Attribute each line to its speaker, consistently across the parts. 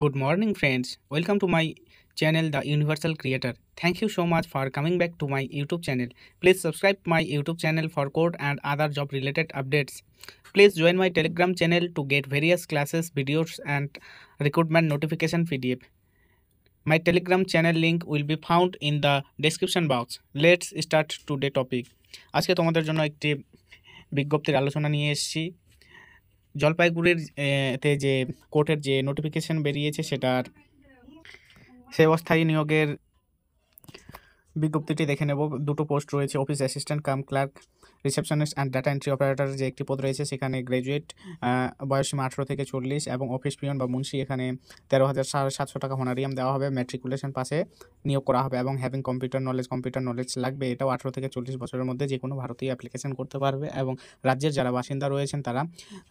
Speaker 1: Good morning, friends. Welcome to my channel, The Universal Creator. Thank you so much for coming back to my YouTube channel. Please subscribe my YouTube channel for code and other job related updates. Please join my Telegram channel to get various classes, videos, and recruitment notification PDF. My Telegram channel link will be found in the description box. Let's start today topic. আজকে তোমাদের জন্য একটি বিজ্ঞপ্তির আলোচনা নিয়ে এসেছি। জলপাইগুড়ির তে যে কোর্টের যে নোটিফিকেশন বেরিয়েছে সেটার সে অস্থায়ী নিয়োগের বিজ্ঞপ্তিটি দেখে নেব। দুটো পোস্ট রয়েছে, office assistant cum clerk, receptionist and data entry operator যে একটি পদ রয়েছে সেখানে গ্র্যাজুয়েট, বয়সীমা 18 থেকে 40 এবং অফিস পিয়ন বা মুন্সি এখানে 13,700 টাকা হোনারিয়াম দেওয়া হবে। ম্যাট্রিকুলেশন পাসে নিয়োগ করা হবে এবং হ্যাভিং কম্পিউটার নলেজ লাগবে। এটাও 18 থেকে 40 বছরের মধ্যে যে কোনো ভারতীয় অ্যাপ্লিকেশন করতে পারবে এবং রাজ্যের যারা বাসিন্দা রয়েছেন তারা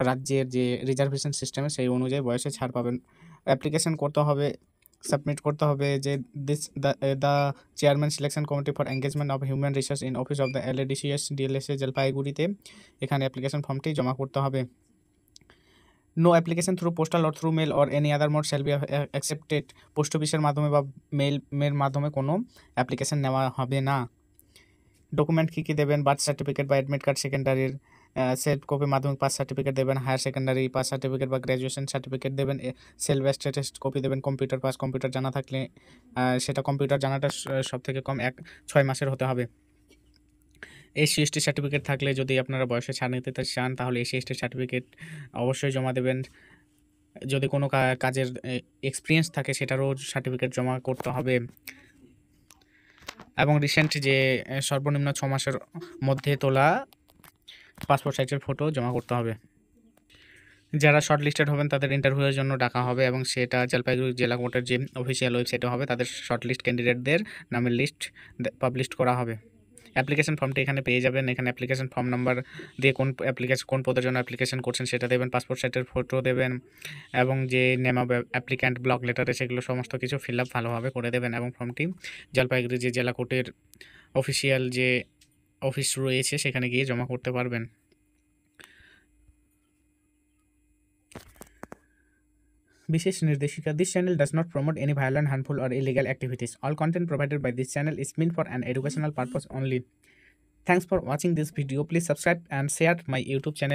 Speaker 1: রাজ্যের যে রিজার্ভেশন সিস্টেমে সেই অনুযায়ী বয়সে ছাড় পাবেন। অ্যাপ্লিকেশন করতে হবে, সাবমিট করতে হবে যে the chairman selection committee for engagement of human resource in office of the LADCS DLSA জলপাইগুড়িতে এখানে অ্যাপ্লিকেশন ফর্মটি জমা করতে হবে। No application through postal or through mail or any other mode shall be accepted. Post অফিসের মাধ্যমে বা mail মাধ্যমে কোনো অ্যাপ্লিকেশন নেওয়া হবে না। ডকুমেন্ট কী কী দেবেন? বার্থ সার্টিফিকেট বা অ্যাডমিট কার্ড সেকেন্ডারির, সেলফ কপি মাধ্যমিক পাস সার্টিফিকেট দেবেন, হায়ার সেকেন্ডারি পাস সার্টিফিকেট বা গ্র্যাজুয়েশন সার্টিফিকেট দেবেন, সেলফ স্ট্যাটাস কপি দেবেন, কম্পিউটার পাস, কম্পিউটার জানা থাকলে সেটা কম্পিউটার জানাটা সব থেকে কম 6 মাসের হতে হবে। এসসি এসটি সার্টিফিকেট থাকলে যদি আপনারা বয়সে ছাড় নিতে চান তাহলে এসসি এসটি সার্টিফিকেট অবশ্যই জমা দেবেন। যদি কোনো কাজের এক্সপিরিয়েন্স থাকে সেটারও সার্টিফিকেট জমা করতে হবে এবং রিসেন্ট যে সর্বনিম্ন 6 মাসের মধ্যে তোলা পাসপোর্ট সাইজের ফটো জমা করতে হবে। যারা শর্ট লিস্টেড হবেন তাদের ইন্টারভিউয়ের জন্য ডাকা হবে এবং সেটা জলপাইগুড়ি জেলা কোর্টের যে অফিসিয়াল ওয়েবসাইটে হবে। তাদের শর্ট লিস্ট ক্যান্ডিডেটদের নামের লিস্ট পাবলিশ করা হবে। অ্যাপ্লিকেশন ফর্মটি এখানে পেয়ে যাবেন। এখানে অ্যাপ্লিকেশন ফর্ম নাম্বার দিয়ে কোন পদের জন্য অ্যাপ্লিকেশন করছেন সেটা দেবেন, পাসপোর্ট সাইজের ফটো দেবেন এবং যে নেম অফ অ্যাপ্লিক্যান্ট ব্লক লেটারে সেগুলো সমস্ত কিছু ফিল আপ ভালোভাবে করে দেবেন এবং ফর্মটি জলপাইগুড়ি যে জেলা কোর্টের অফিসিয়াল যে অফিস রয়েছে সেখানে গিয়ে জমা করতে পারবেন। বিশেষ নির্দেশিকা, this channel does not promote any violent, harmful or illegal activities. All content provided by this channel is meant for an educational purpose only. Thanks for watching this video. Please subscribe and share my YouTube channel.